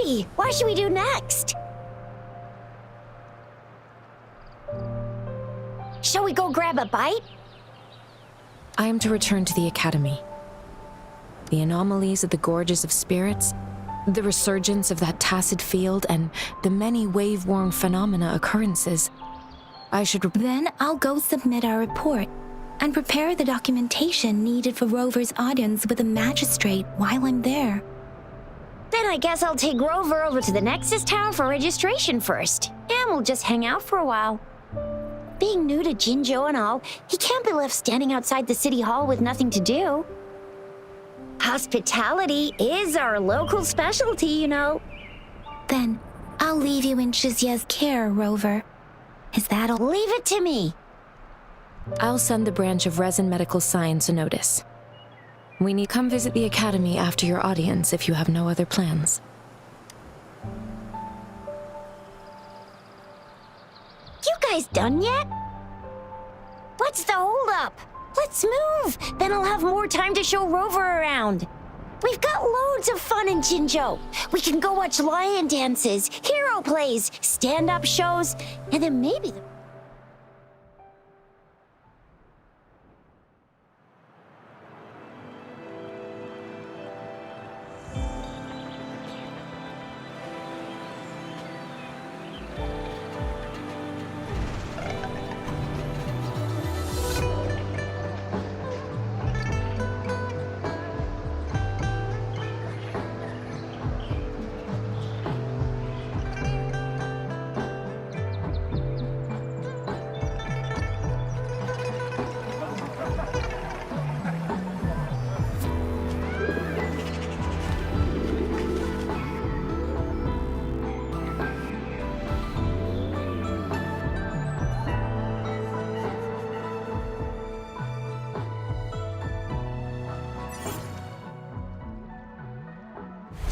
Hey, what should we do next? Shall we go grab a bite? I am to return to the Academy. The anomalies of the Gorges of Spirits, the resurgence of that tacit field, and the many wave-worn phenomena occurrences. I should... Then I'll go submit our report and prepare the documentation needed for Rover's audience with the magistrate while I'm there. Then I guess I'll take Rover over to the Nexus Tower for registration first, and we'll just hang out for a while. Being new to Jinzhou and all, he can't be left standing outside the city hall with nothing to do. Hospitality is our local specialty, you know. Then I'll leave you in Shizya's care, Rover. Is that all? Leave it to me. I'll send the branch of Resin Medical Science a notice. We need to come visit the Academy after your audience if you have no other plans. You guys done yet? What's the holdup? Let's move! Then I'll have more time to show Rover around. We've got loads of fun in Jinzhou. We can go watch lion dances, hero plays, stand-up shows, and then maybe the...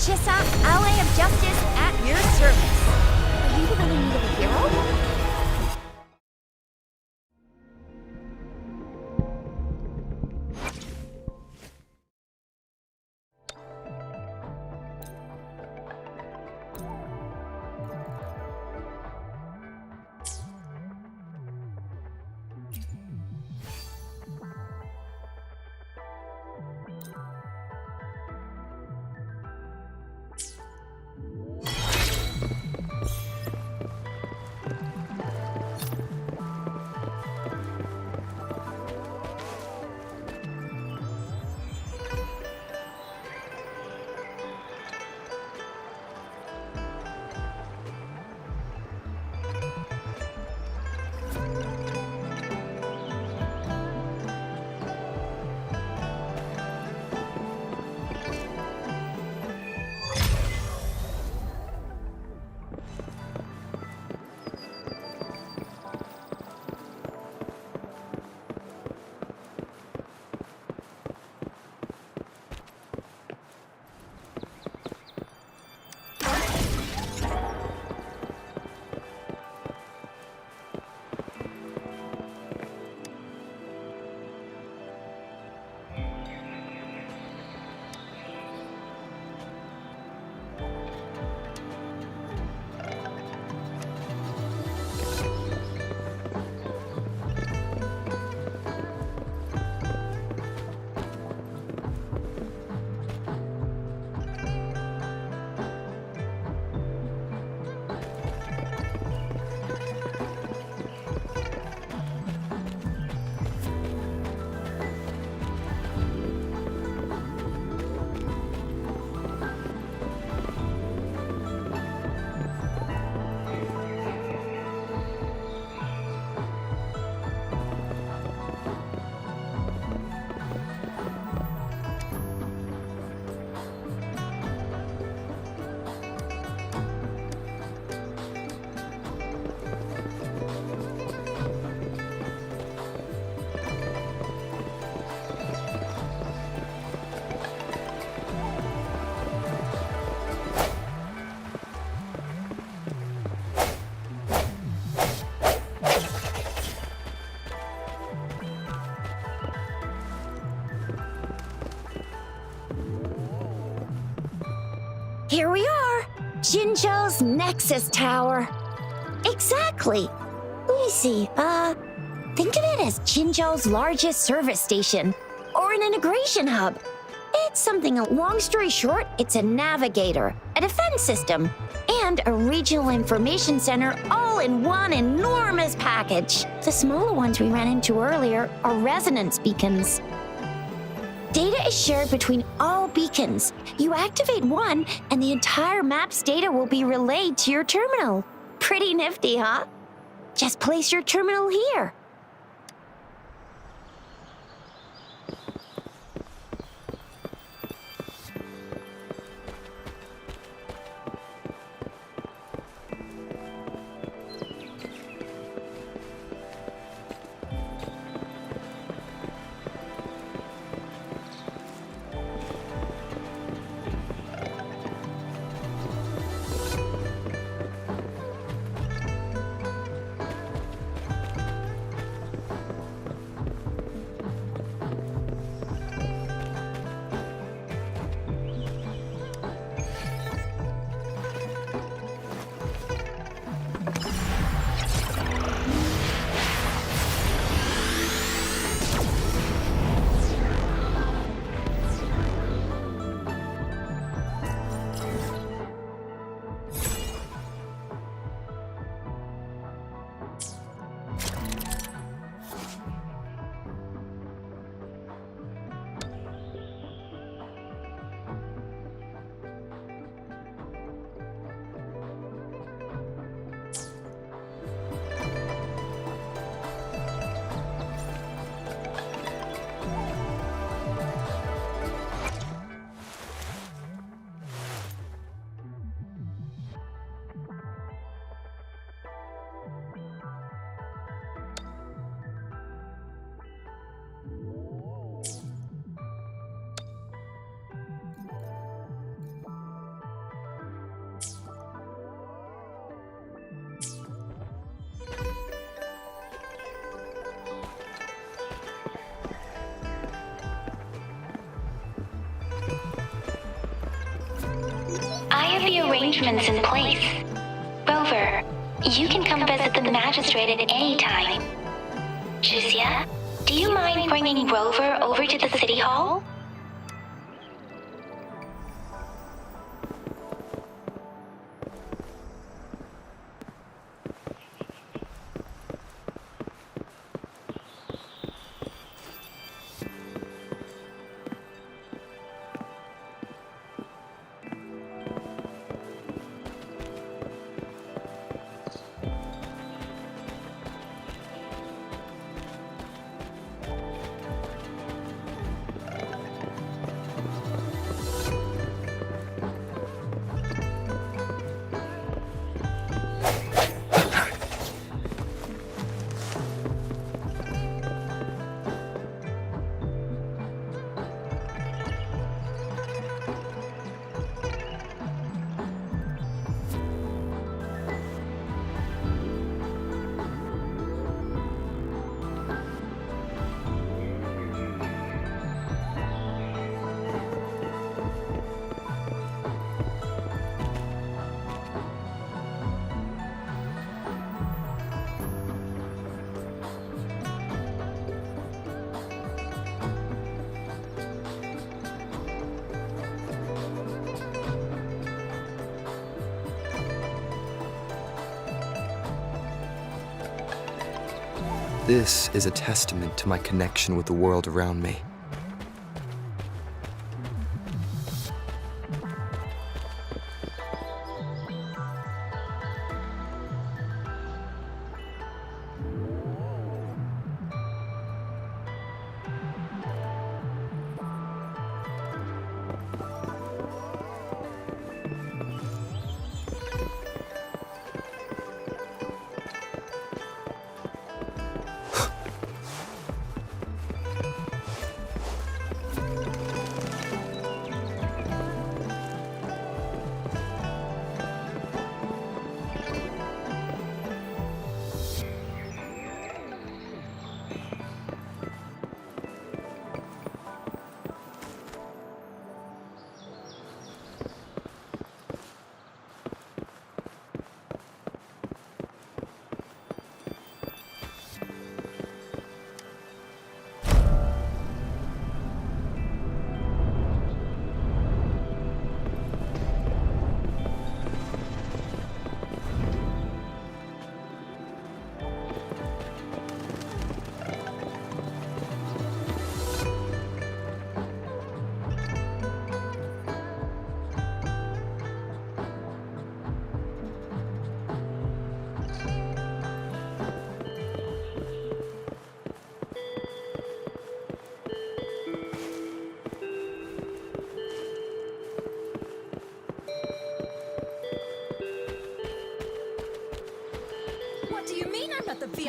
Chisa, Ally of Justice at your service. Are you really in need of a hero? Here we are! Jinzhou's Nexus Tower. Exactly. Let me see. Think of it as Jinzhou's largest service station, or an integration hub. It's something, long story short, it's a navigator, a defense system, and a regional information center all in one enormous package. The smaller ones we ran into earlier are resonance beacons. Data is shared between all beacons. You activate one, and the entire map's data will be relayed to your terminal. Pretty nifty, huh? Just place your terminal here. I have the arrangements in place. Rover, you can come visit the magistrate at any time. Juzia, do you mind bringing Rover over to the city hall? This is a testament to my connection with the world around me.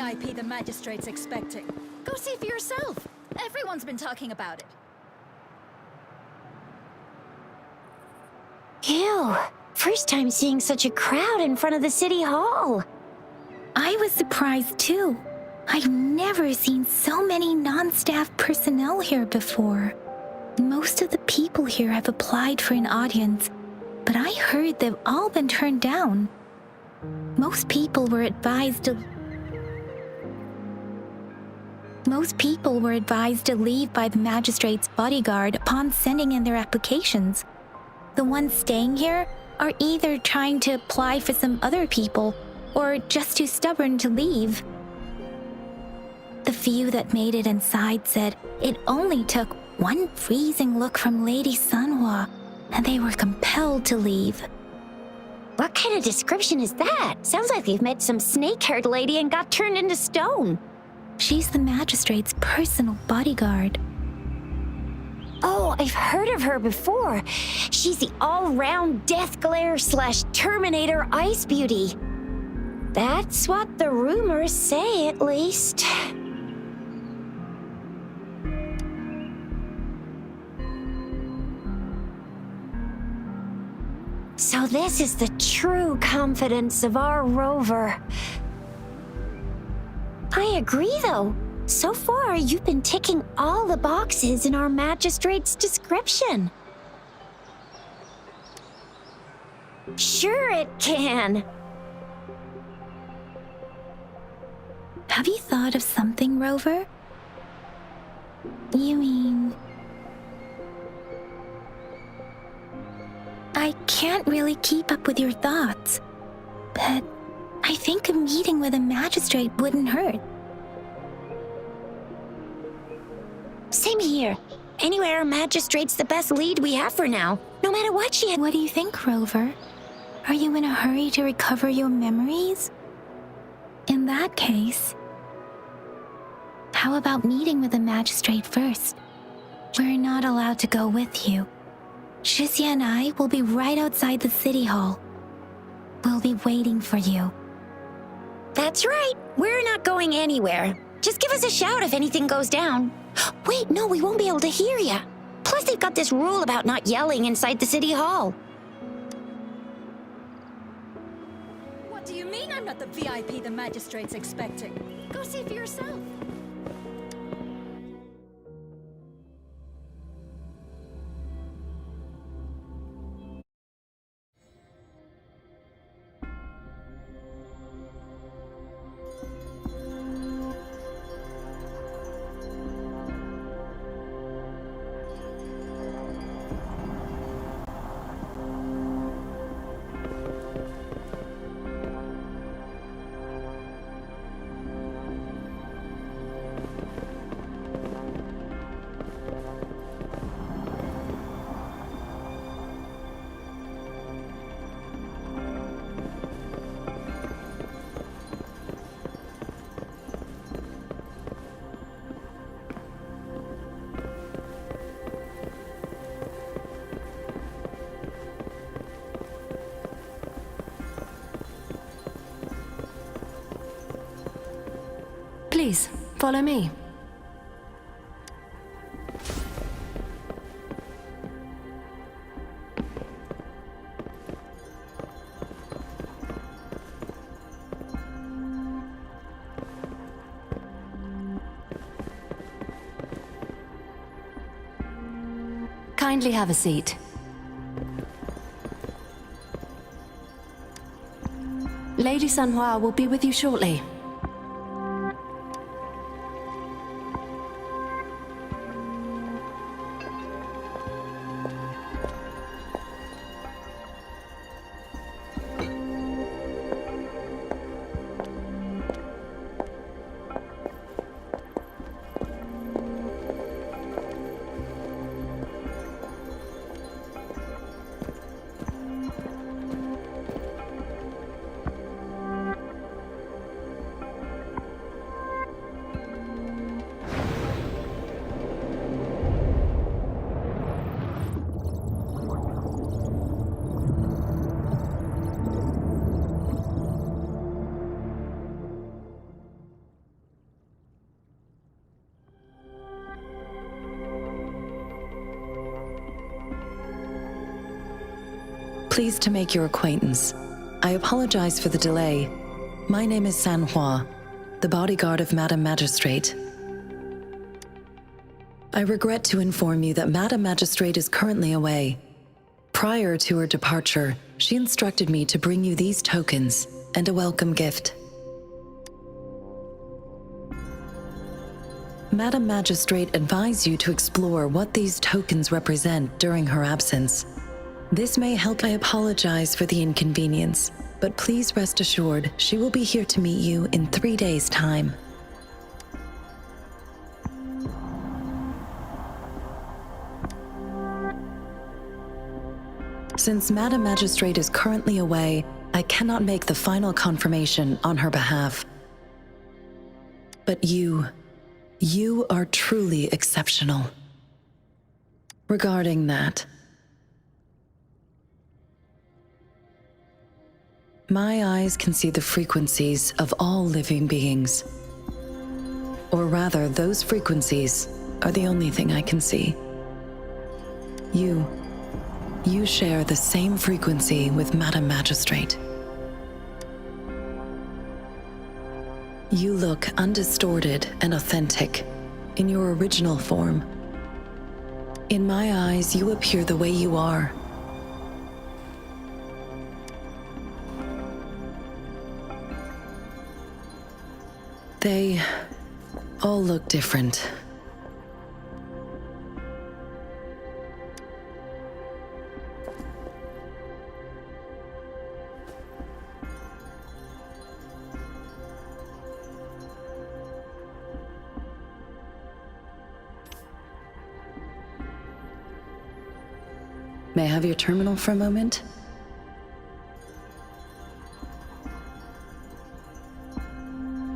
VIP the magistrate's expecting. Go see for yourself. Everyone's been talking about it. Ew. First time seeing such a crowd in front of the city hall. I was surprised too. I've never seen so many non-staff personnel here before. Most of the people here have applied for an audience, but I heard they've all been turned down. Most people were advised to leave by the magistrate's bodyguard upon sending in their applications. The ones staying here are either trying to apply for some other people or just too stubborn to leave. The few that made it inside said it only took one freezing look from Lady Sunhua and they were compelled to leave. What kind of description is that? Sounds like they've met some snake-haired lady and got turned into stone. She's the magistrate's personal bodyguard. Oh, I've heard of her before. She's the all-round Death Glare / Terminator Ice Beauty. That's what the rumors say, at least. So this is the true confidence of our rover. I agree, though. So far, you've been ticking all the boxes in our magistrate's description. Sure it can. Have you thought of something, Rover? You mean... I can't really keep up with your thoughts, but I think a meeting with a magistrate wouldn't hurt. Same here. Anywhere a magistrate's the best lead we have for now, no matter what she... What do you think, Rover? Are you in a hurry to recover your memories? In that case, how about meeting with the magistrate first? We're not allowed to go with you. Shizia and I will be right outside the city hall. We'll be waiting for you. That's right. We're not going anywhere. Just give us a shout if anything goes down. Wait, no, we won't be able to hear ya. Plus, they've got this rule about not yelling inside the city hall. What do you mean I'm not the VIP the magistrate's expecting? Go see for yourself. Please, follow me. Kindly have a seat. Lady Sunhua will be with you shortly. Pleased to make your acquaintance. I apologize for the delay. My name is San Hua, the bodyguard of Madam Magistrate. I regret to inform you that Madam Magistrate is currently away. Prior to her departure, she instructed me to bring you these tokens and a welcome gift. Madam Magistrate advised you to explore what these tokens represent during her absence. This may help. I apologize for the inconvenience, but please rest assured she will be here to meet you in 3 days' time. Since Madam Magistrate is currently away, I cannot make the final confirmation on her behalf. But you are truly exceptional. Regarding that, my eyes can see the frequencies of all living beings. Or rather, those frequencies are the only thing I can see. You share the same frequency with Madam Magistrate. You look undistorted and authentic in your original form. In my eyes, you appear the way you are. They all look different. May I have your terminal for a moment?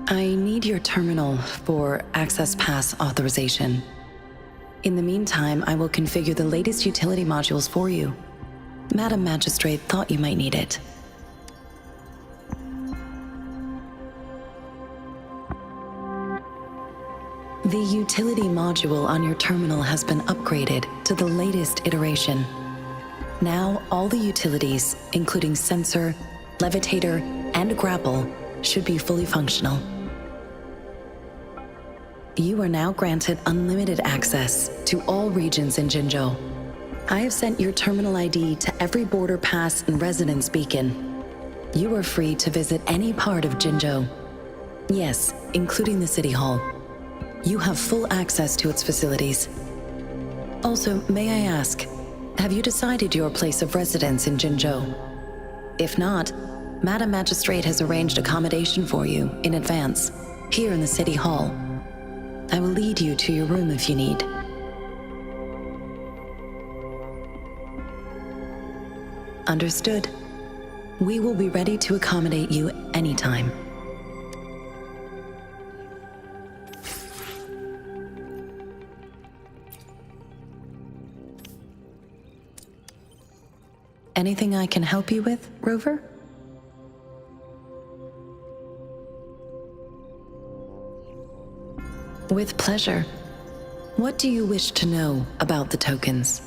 I need your terminal for Access Pass authorization. In the meantime, I will configure the latest utility modules for you. Madam Magistrate thought you might need it. The utility module on your terminal has been upgraded to the latest iteration. Now, all the utilities, including sensor, levitator, and grapple, should be fully functional. You are now granted unlimited access to all regions in Jinzhou. I have sent your terminal ID to every border pass and residence beacon. You are free to visit any part of Jinzhou. Yes, including the City Hall. You have full access to its facilities. Also, may I ask, have you decided your place of residence in Jinzhou? If not, Madam Magistrate has arranged accommodation for you in advance, here in the City Hall. I will lead you to your room if you need. Understood. We will be ready to accommodate you anytime. Anything I can help you with, Rover? With pleasure. What do you wish to know about the tokens?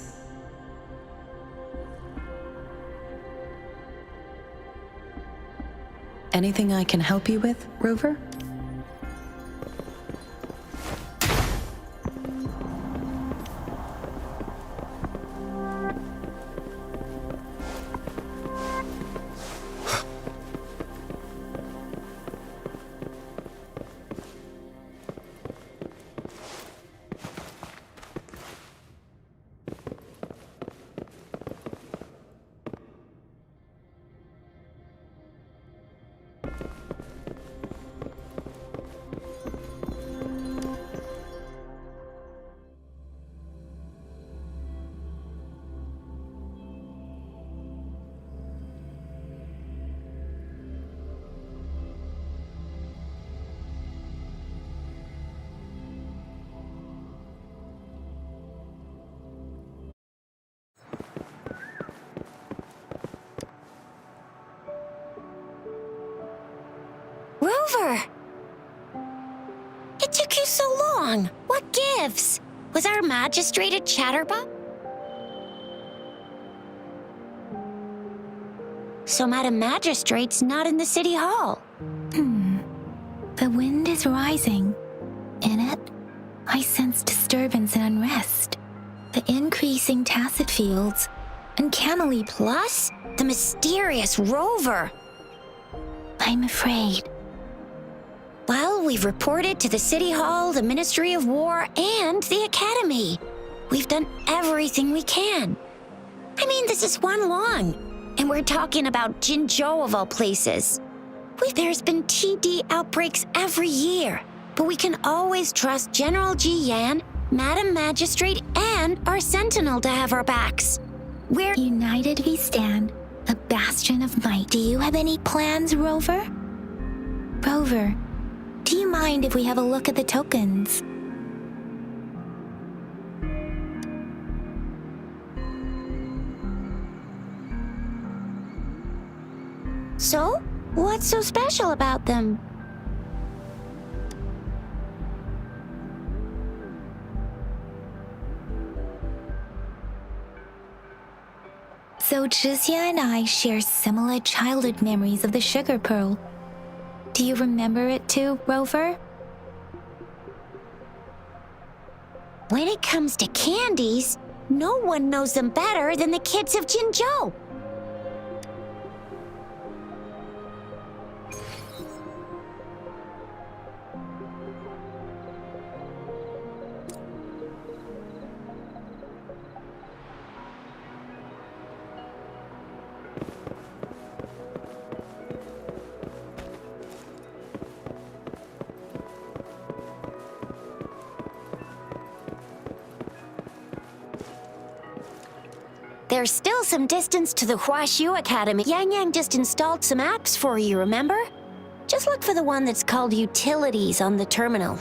Anything I can help you with, Rover? Rover! It took you so long. What gives? Was our magistrate a chatterbug? So Madam Magistrate's not in the city hall. The wind is rising. In it, I sense disturbance and unrest. The increasing tacit fields, uncannily Plus, the mysterious Rover. I'm afraid. Well, we've reported to the City Hall, the Ministry of War, and the Academy. We've done everything we can. I mean, this is one long, and we're talking about Jinzhou of all places. There's been TD outbreaks every year, but we can always trust General Ji Yan, Madam Magistrate, and our Sentinel to have our backs. We're United we stand, a bastion of might. Do you have any plans, Rover? Rover, do you mind if we have a look at the tokens? So, what's so special about them? So Jizya and I share similar childhood memories of the sugar pearl. Do you remember it too, Rover? When it comes to candies, no one knows them better than the kids of Jinzhou. There's still some distance to the Huaxiu Academy. Yang Yang just installed some apps for you, remember? Just look for the one that's called Utilities on the terminal.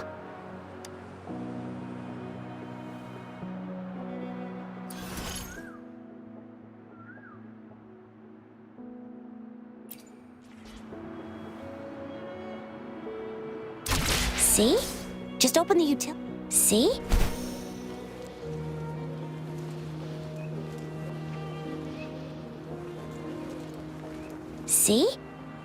See? Just open the See? See?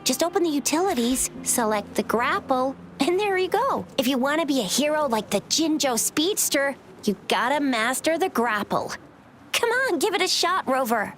Just open the utilities, select the grapple, and there you go. If you want to be a hero like the Jinzhou Speedster, you gotta master the grapple. Come on, give it a shot, Rover.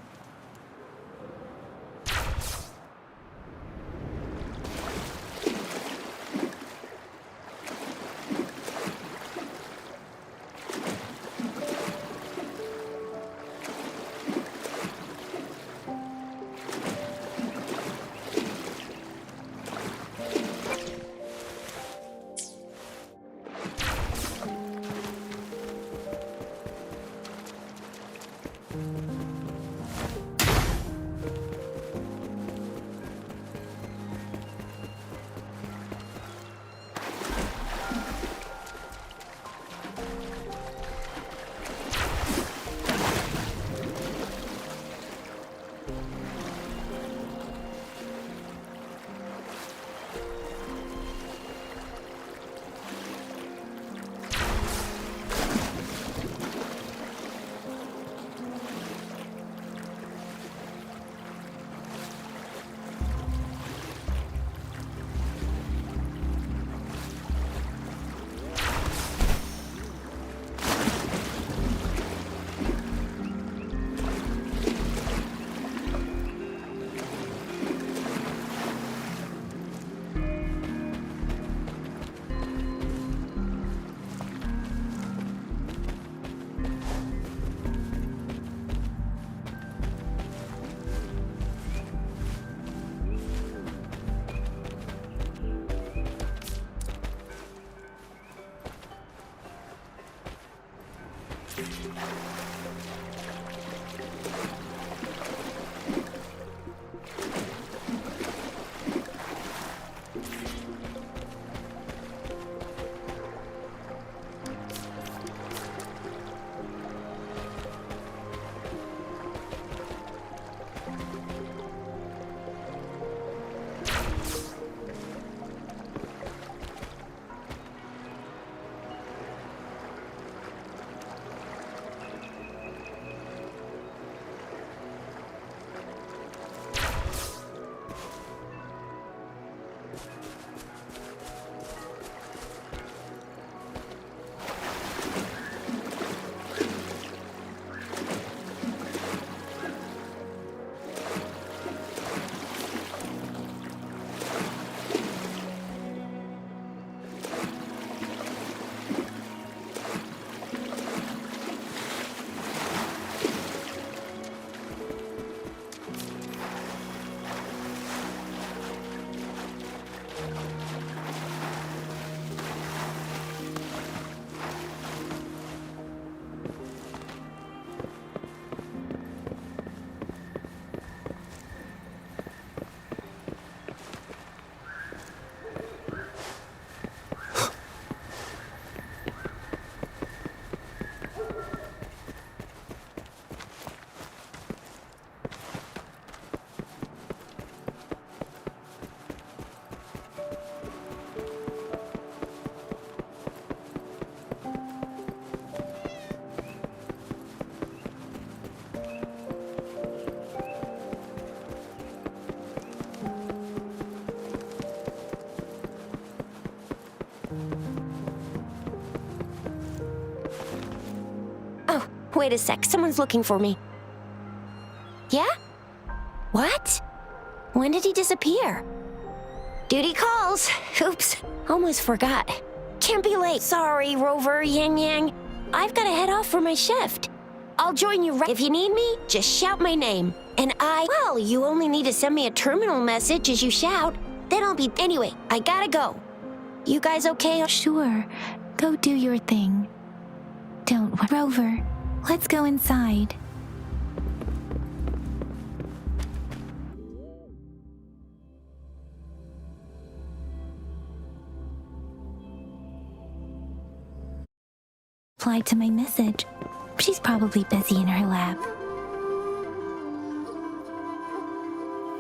Oh, wait a sec. Someone's looking for me. Yeah? What? When did he disappear? Duty calls. Oops, almost forgot. Can't be late. Sorry, Rover, Yang Yang. I've got to head off for my shift. I'll join you right. If you need me, just shout my name. And well, you only need to send me a terminal message as you shout. Then I'll be... Anyway, I gotta go. You guys okay? Sure. Go do your thing. Don't worry. Rover, let's go inside. Replied to my message. She's probably busy in her lab.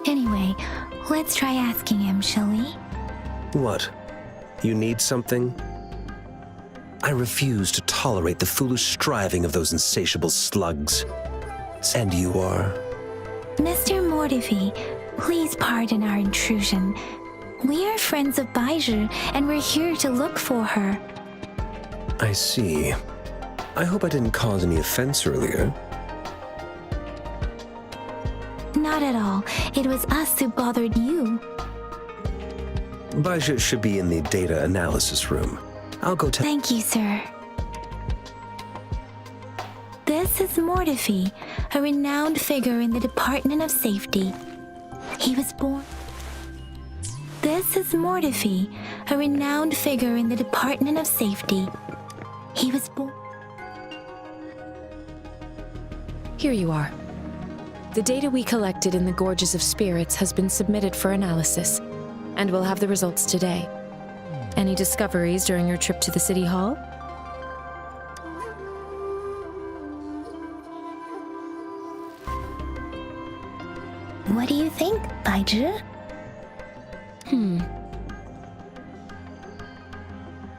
Anyway, let's try asking him, shall we? What? You need something? I refuse to tolerate the foolish striving of those insatiable slugs. And you are? Mr. Mortivy, please pardon our intrusion. We are friends of Baiju, and we're here to look for her. I see. I hope I didn't cause any offense earlier. Not at all. It was us who bothered you. Baiju should be in the data analysis room. I'll go tell— Thank you, sir. This is Mortivy, a renowned figure in the Department of Safety. He was born... This is Mortivy, a renowned figure in the Department of Safety. He was born... Here you are. The data we collected in the Gorges of Spirits has been submitted for analysis, and we'll have the results today. Any discoveries during your trip to the City Hall? What do you think, Baiju?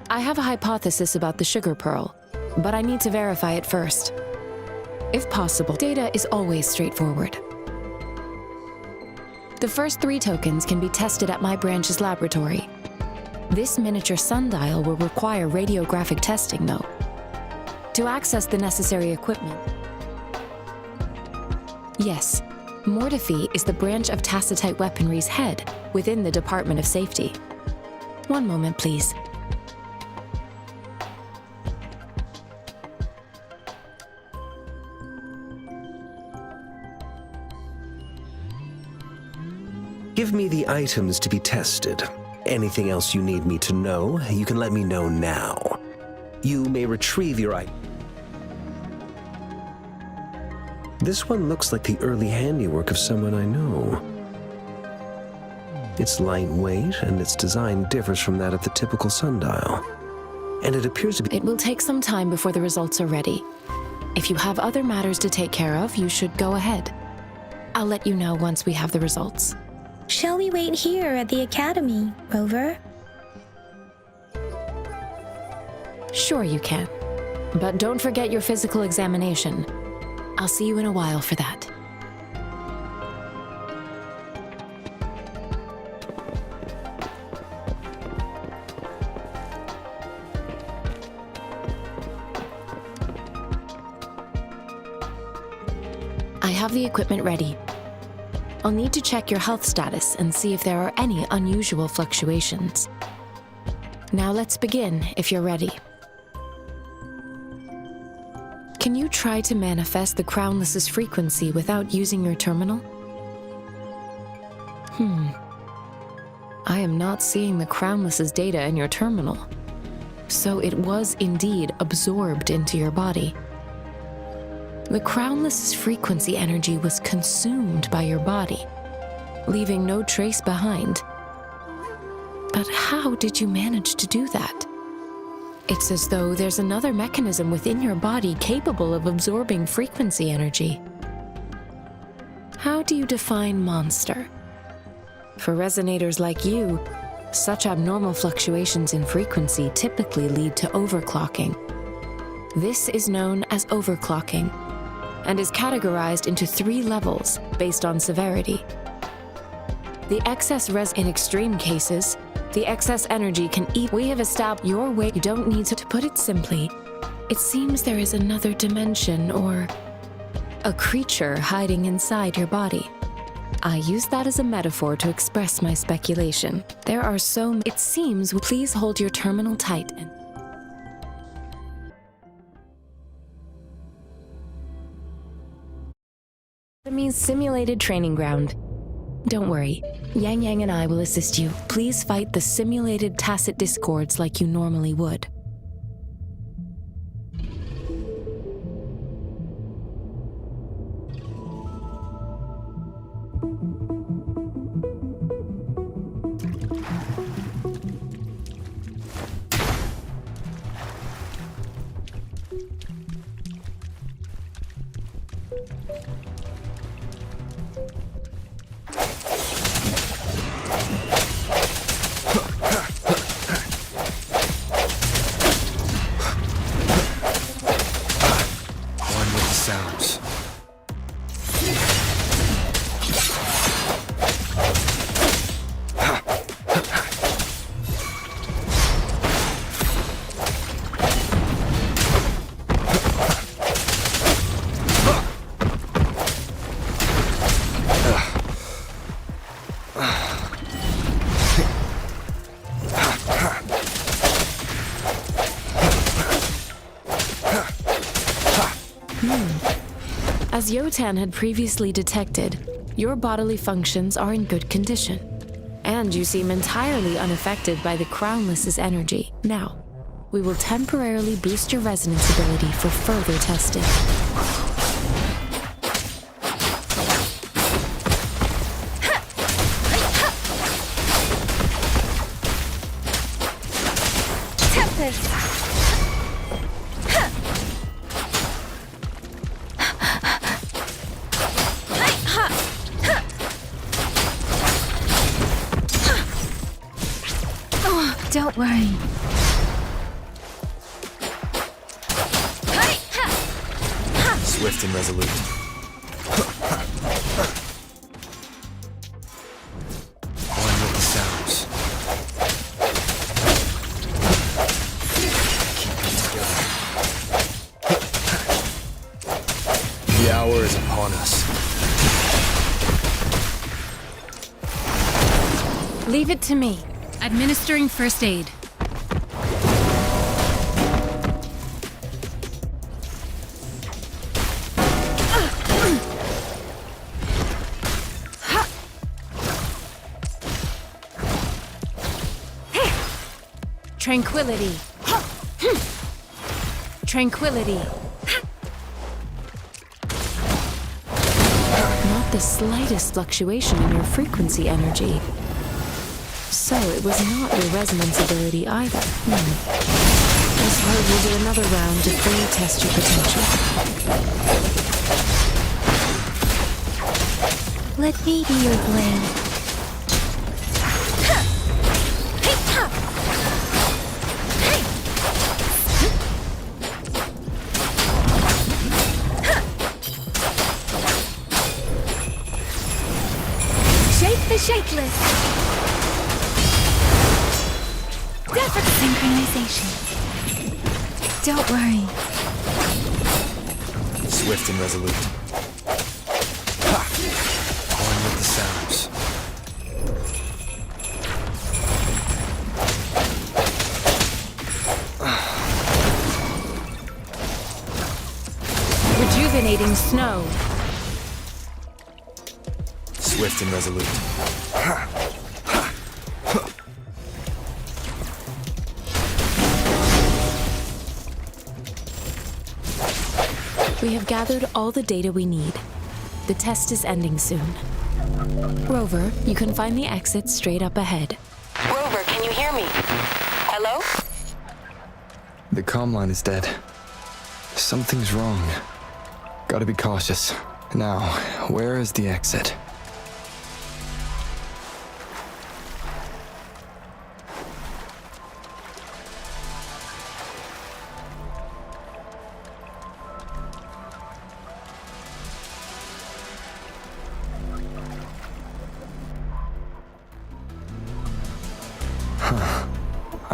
I have a hypothesis about the sugar pearl, but I need to verify it first. If possible, data is always straightforward. The first 3 tokens can be tested at my branch's laboratory. This miniature sundial will require radiographic testing, though. To access the necessary equipment... Yes, Mortify is the branch of Tacitite Weaponry's head within the Department of Safety. One moment, please. Give me the items to be tested. Anything else you need me to know, you can let me know now. You may retrieve your item. This one looks like the early handiwork of someone I know. It's lightweight, and its design differs from that of the typical sundial. And it appears to be... It will take some time before the results are ready. If you have other matters to take care of, you should go ahead. I'll let you know once we have the results. Shall we wait here at the Academy, Rover? Sure you can. But don't forget your physical examination. I'll see you in a while for that. I have the equipment ready. I'll need to check your health status and see if there are any unusual fluctuations. Now let's begin, if you're ready. Can you try to manifest the Crownless's frequency without using your terminal? I am not seeing the Crownless's data in your terminal. So it was indeed absorbed into your body. The Crownless's frequency energy was consumed by your body, leaving no trace behind. But how did you manage to do that? It's as though there's another mechanism within your body capable of absorbing frequency energy. How do you define monster? For resonators like you, such abnormal fluctuations in frequency typically lead to overclocking. This is known as overclocking, and is categorized into 3 levels based on severity. The excess in extreme cases, The excess energy can eat. We have established your way. You don't need to put it simply. It seems there is another dimension or a creature hiding inside your body. I use that as a metaphor to express my speculation. There are so. It seems. Please hold your terminal tight and. Enemy's simulated training ground. Don't worry, Yang Yang and I will assist you. Please fight the simulated tacit discords like you normally would. Sounds. As Yotan had previously detected, your bodily functions are in good condition, and you seem entirely unaffected by the Crownless's energy. Now, we will temporarily boost your resonance ability for further testing. Don't worry. Swift and resolute. One with the sounds. Keep it together. The hour is upon us. Leave it to me. Administering first aid. Tranquility. Tranquility. Not the slightest fluctuation in your frequency energy. So it was not your resonance ability either. This road will do another round to fully test your potential. Let me be your blade. Shake the shakeless! Perfect synchronization. Don't worry. Swift and resolute. Ha! One with the sounds. Rejuvenating snow. Swift and resolute. Ha! We have gathered all the data we need. The test is ending soon. Rover, you can find the exit straight up ahead. Rover, can you hear me? Hello? The comm line is dead. Something's wrong. Gotta be cautious. Now, where is the exit?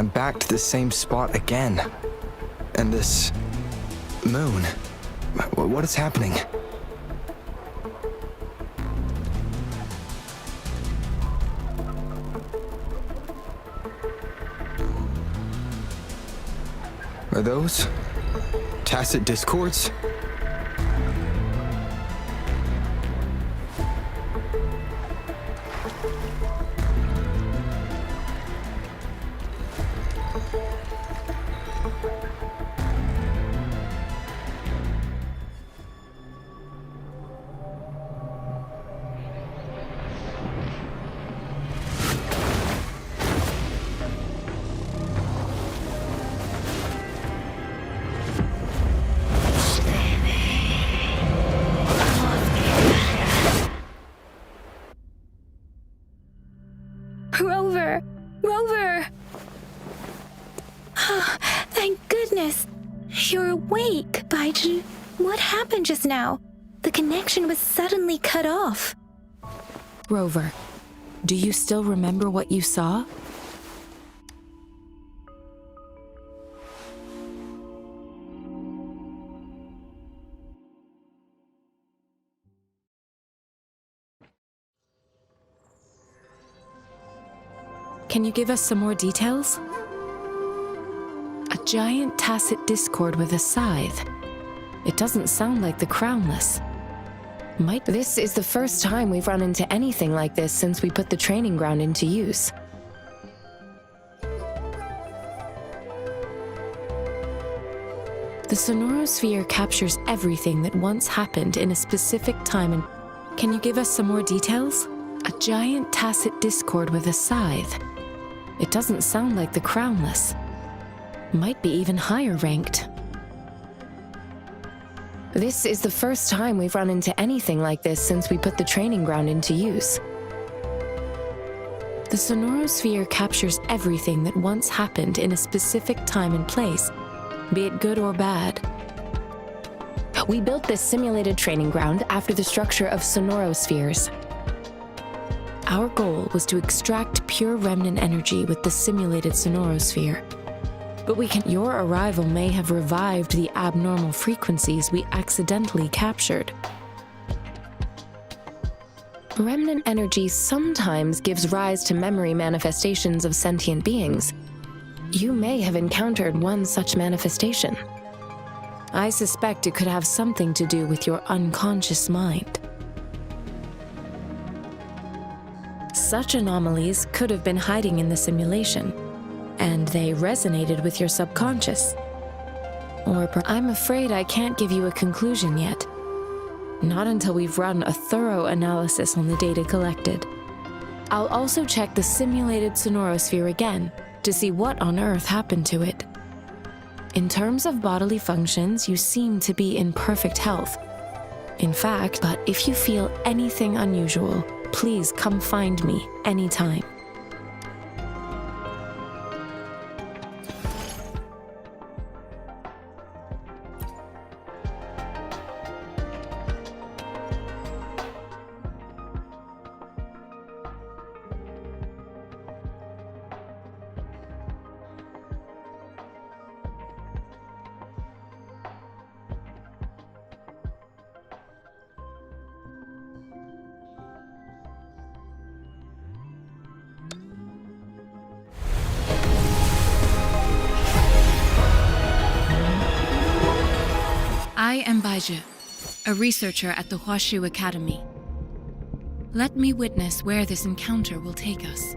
I'm back to the same spot again. And this moon. What is happening? Are those tacit discords? Rover! Rover! Thank goodness! You're awake, Baiju. What happened just now? The connection was suddenly cut off. Rover, do you still remember what you saw? Can you give us some more details? A giant tacit discord with a scythe. It doesn't sound like the Crownless. This is the first time we've run into anything like this since we put the training ground into use. The sonorosphere captures everything that once happened in a specific time and... Can you give us some more details? A giant tacit discord with a scythe. It doesn't sound like the Crownless. Might be even higher ranked. This is the first time we've run into anything like this since we put the training ground into use. The sonorosphere captures everything that once happened in a specific time and place, be it good or bad. We built this simulated training ground after the structure of sonorospheres. Our goal was to extract pure remnant energy with the simulated sonorosphere. But your arrival may have revived the abnormal frequencies we accidentally captured. Remnant energy sometimes gives rise to memory manifestations of sentient beings. You may have encountered one such manifestation. I suspect it could have something to do with your unconscious mind. Such anomalies could have been hiding in the simulation, and they resonated with your subconscious. I'm afraid I can't give you a conclusion yet. Not until we've run a thorough analysis on the data collected. I'll also check the simulated sonorosphere again to see what on earth happened to it. In terms of bodily functions, you seem to be in perfect health. In fact, but if you feel anything unusual, please come find me anytime. I am Baiju, a researcher at the Huashu Academy. Let me witness where this encounter will take us.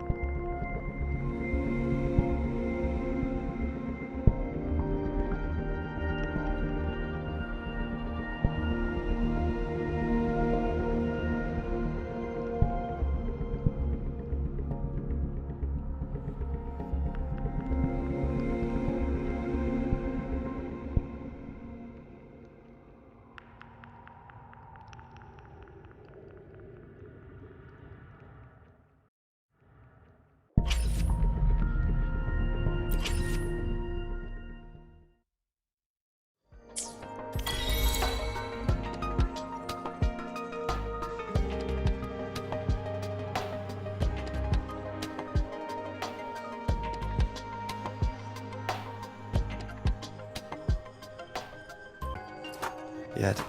Yet,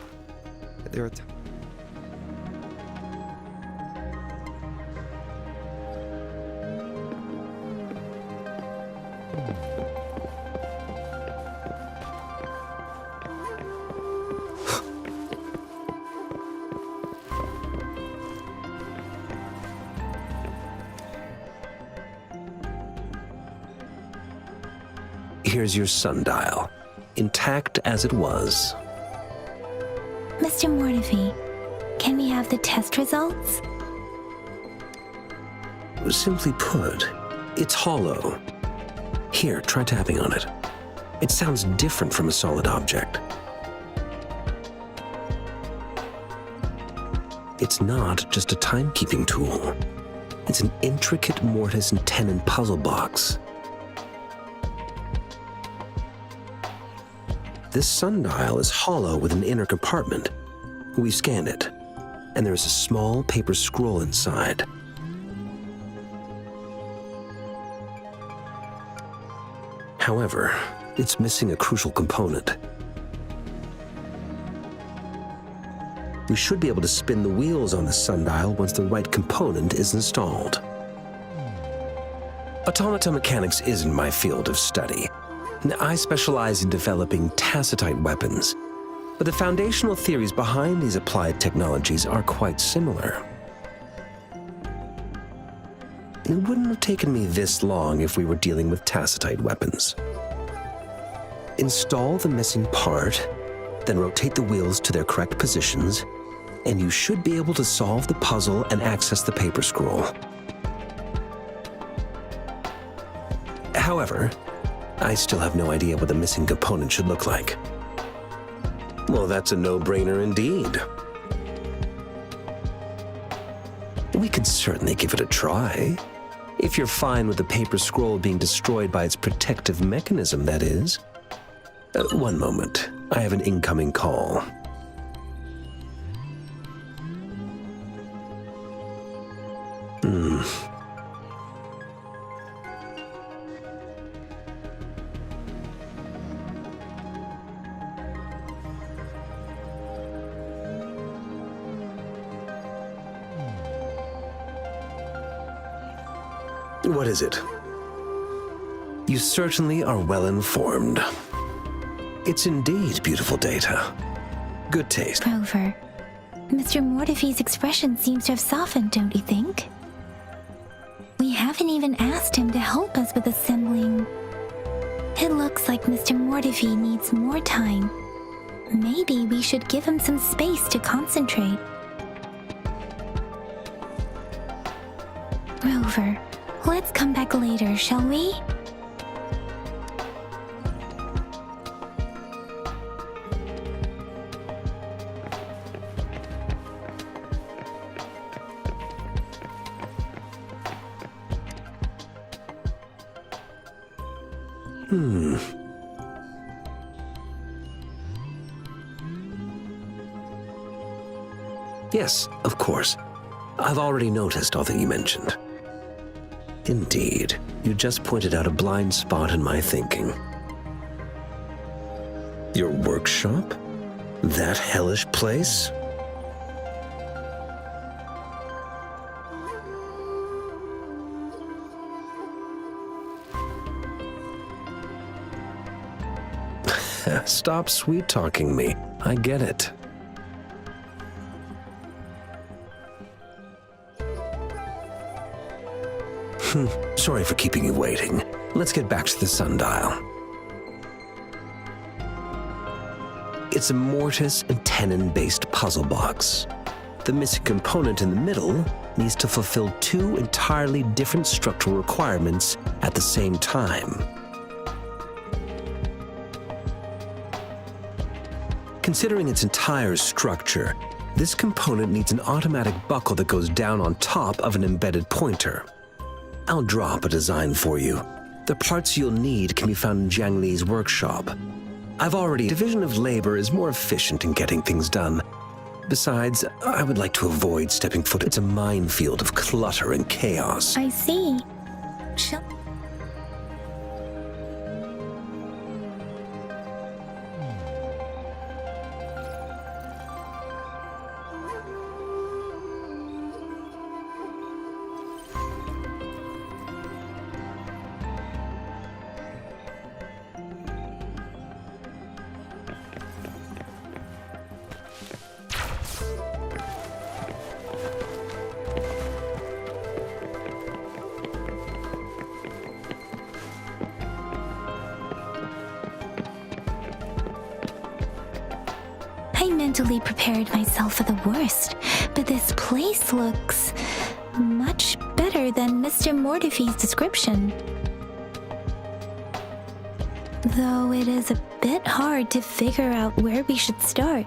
there are Here's your sundial, intact as it was. Mr. Mortefi, can we have the test results? Simply put, it's hollow. Here, try tapping on it. It sounds different from a solid object. It's not just a timekeeping tool. It's an intricate mortise and tenon puzzle box. This sundial is hollow with an inner compartment. We scanned it, and there is a small paper scroll inside. However, it's missing a crucial component. We should be able to spin the wheels on the sundial once the right component is installed. Automata mechanics isn't my field of study. I specialize in developing tacitite weapons, but the foundational theories behind these applied technologies are quite similar. It wouldn't have taken me this long if we were dealing with tacitite weapons. Install the missing part, then rotate the wheels to their correct positions, and you should be able to solve the puzzle and access the paper scroll. However, I still have no idea what the missing component should look like. Well, that's a no-brainer indeed. We could certainly give it a try. If you're fine with the paper scroll being destroyed by its protective mechanism, that is. One moment. I have an incoming call. What is it? You certainly are well informed. It's indeed beautiful data. Good taste. Rover, Mr. Mortefi's expression seems to have softened, don't you think? We haven't even asked him to help us with assembling. It looks like Mr. Mortefi needs more time. Maybe we should give him some space to concentrate. Rover, let's come back later, shall we? Yes, of course. I've already noticed all that you mentioned. Indeed, you just pointed out a blind spot in my thinking. Your workshop? That hellish place? Stop sweet-talking me. I get it. Sorry for keeping you waiting. Let's get back to the sundial. It's a mortise and tenon-based puzzle box. The missing component in the middle needs to fulfill two entirely different structural requirements at the same time. Considering its entire structure, this component needs an automatic buckle that goes down on top of an embedded pointer. I'll drop a design for you. The parts you'll need can be found in Jiang Li's workshop. Division of labor is more efficient in getting things done. Besides, I would like to avoid stepping foot. It's a minefield of clutter and chaos. I see. I mentally prepared myself for the worst, but this place looks much better than Mr. Mortefi's description. Though it is a bit hard to figure out where we should start.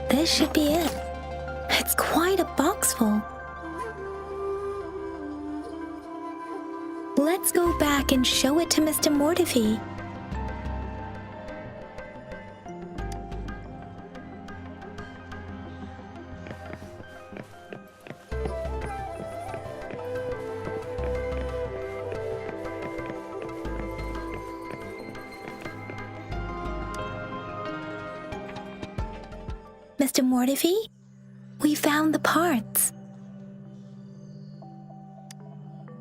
This should be it. It's quite a box full. Let's go back and show it to Mr. Mortefi. Mr. Mortefi, we found the parts.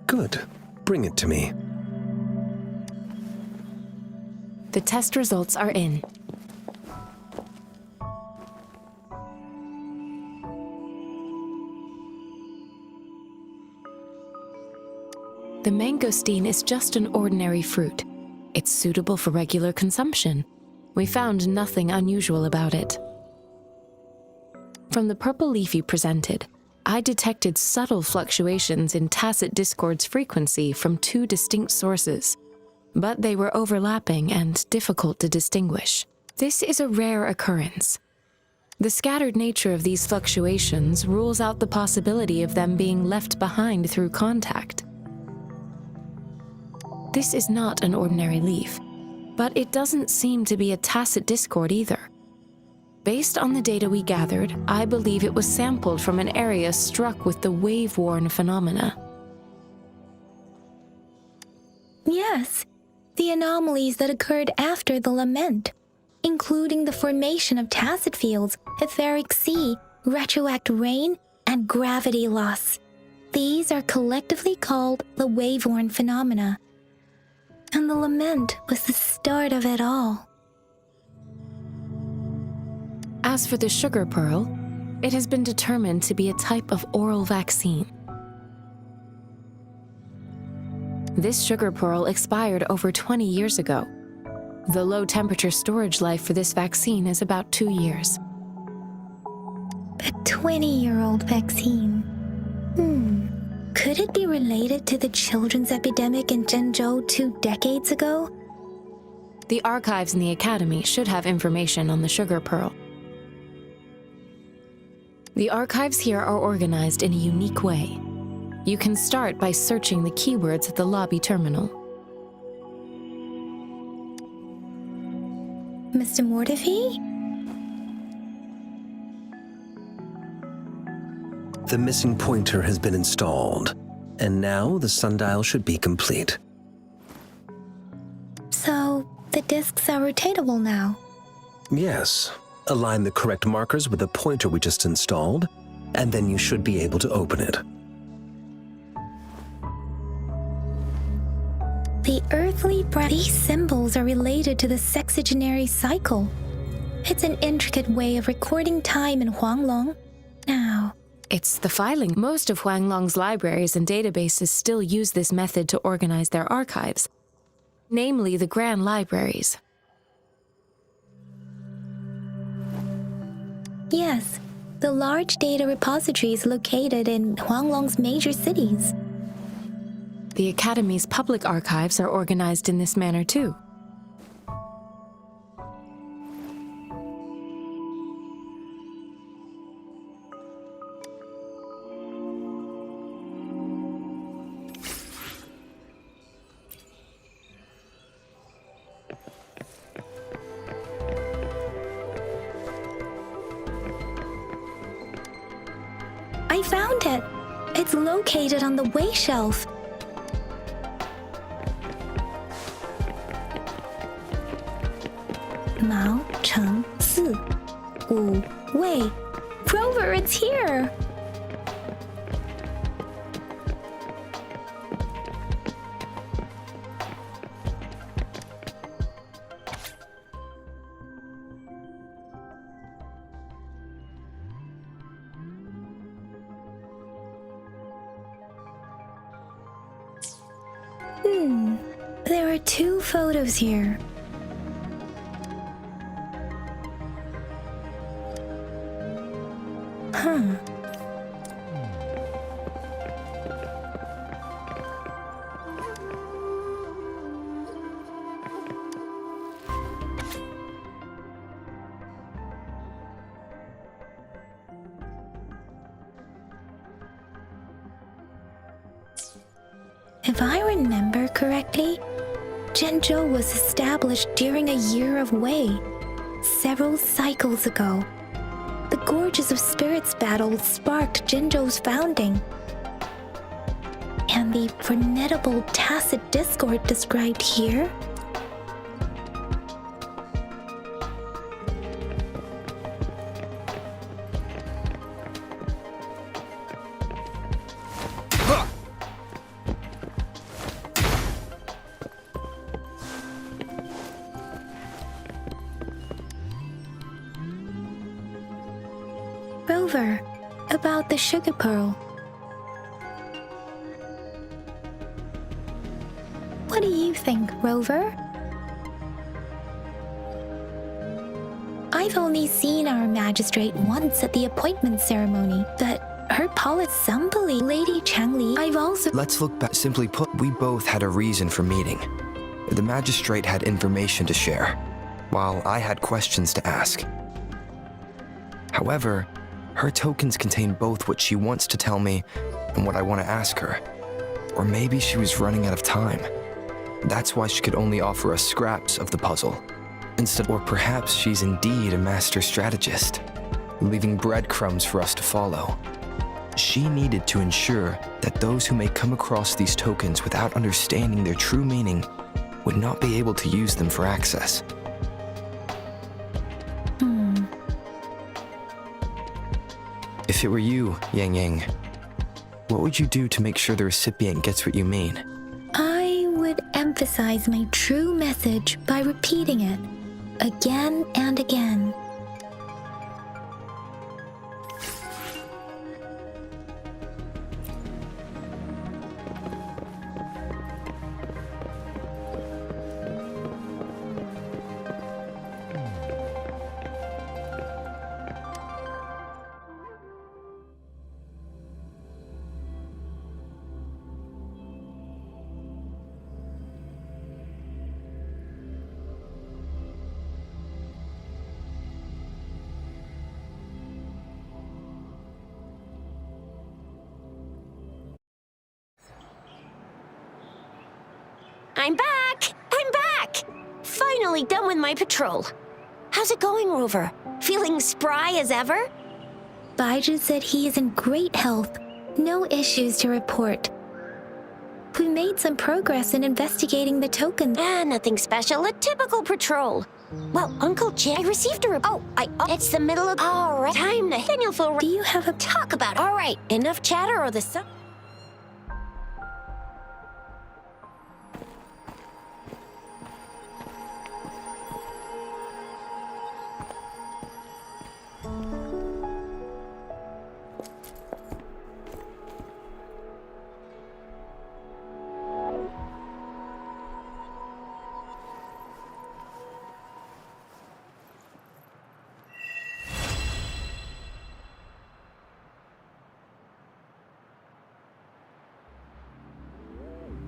Good. Bring it to me. The test results are in. The mangosteen is just an ordinary fruit. It's suitable for regular consumption. We found nothing unusual about it. From the purple leaf you presented, I detected subtle fluctuations in tacit discord's frequency from two distinct sources, but they were overlapping and difficult to distinguish. This is a rare occurrence. The scattered nature of these fluctuations rules out the possibility of them being left behind through contact. This is not an ordinary leaf, but it doesn't seem to be a tacit discord either. Based on the data we gathered, I believe it was sampled from an area struck with the wave-worn phenomena. Yes, the anomalies that occurred after the lament, including the formation of tacit fields, etheric sea, retroact rain, and gravity loss. These are collectively called the wave-worn phenomena. And the lament was the start of it all. As for the sugar pearl, it has been determined to be a type of oral vaccine. This sugar pearl expired over 20 years ago. The low-temperature storage life for this vaccine is about 2 years. A 20-year-old vaccine. Could it be related to the children's epidemic in Zhengzhou 2 decades ago? The archives in the Academy should have information on the sugar pearl. The archives here are organized in a unique way. You can start by searching the keywords at the lobby terminal. Mr. Mortefi? The missing pointer has been installed, and now the sundial should be complete. So, the discs are rotatable now? Yes. Align the correct markers with the pointer we just installed, and then you should be able to open it. The earthly these symbols are related to the sexagenary cycle. It's an intricate way of recording time in Huanglong. Now, it's the filing. Most of Huanglong's libraries and databases still use this method to organize their archives, namely the Grand Libraries. Yes, the large data repositories located in Huanglong's major cities. The Academy's public archives are organized in this manner too. I found it! It's located on the way shelf. Mao Cheng Si Wu Wei. Rover, it's here! There are 2 photos here. If I remember correctly, Jinzhou was established during a year of Wei, several cycles ago. The Gorges of Spirits battle sparked Jinzhou's founding. And the formidable tacit discord described here? Rover, about the sugar pearl. What do you think, Rover? I've only seen our magistrate once at the appointment ceremony, but her Paula's Sambali, Lady Changli, I've also— Let's look back. Simply put, we both had a reason for meeting. The magistrate had information to share, while I had questions to ask. However, her tokens contain both what she wants to tell me and what I want to ask her. Or maybe she was running out of time. That's why she could only offer us scraps of the puzzle. Or perhaps she's indeed a master strategist, leaving breadcrumbs for us to follow. She needed to ensure that those who may come across these tokens without understanding their true meaning would not be able to use them for access. If it were you, Yang Yang, what would you do to make sure the recipient gets what you mean? I would emphasize my true message by repeating it again and again. I'm back! I'm back! Finally done with my patrol. How's it going, Rover? Feeling spry as ever? Baiju said he is in great health. No issues to report. We made some progress in investigating the token. Nothing special. A typical patrol. Well, Uncle Jay, I received a report. It's the middle of— All right. Time to— Then you'll feel— Do you have a— Talk about it. All right. Enough chatter or the sun—